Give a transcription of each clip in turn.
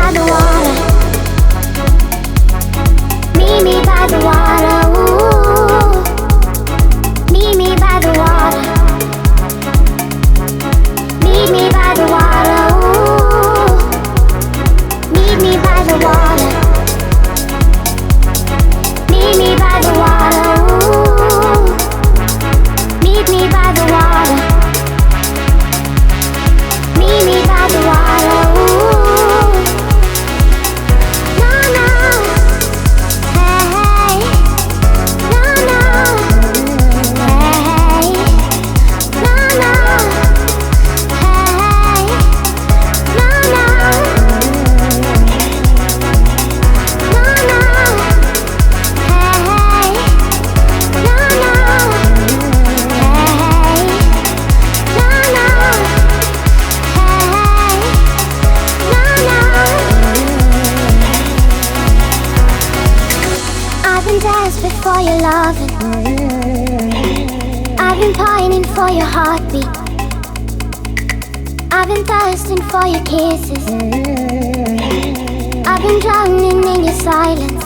by the water. Meet me by the water. Ooh. Meet me by the water. Meet me by the water. Ooh. Meet me by the water. Meet me by the water. Ooh. Meet me by the water. Meet me by the water. Ooh. No, no. Hey, hey. No, no. Hey, hey. No, no. Hey, hey. No, no. No, no. Hey, hey. No, no. Hey, hey. No, no. I've been desperate for your loving. I've been pining for your heartbeat. I've been thirsting for your kisses. I've been drowning in your silence.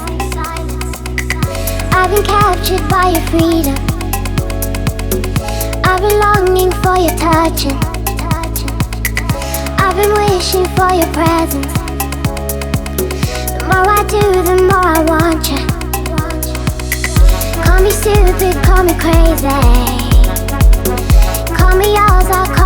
I've been captured by your freedom. I've been longing for your touching. I've been wishing for your presence. The more I do, the more I want you. Call me stupid, call me crazy. Call me yours, I'll call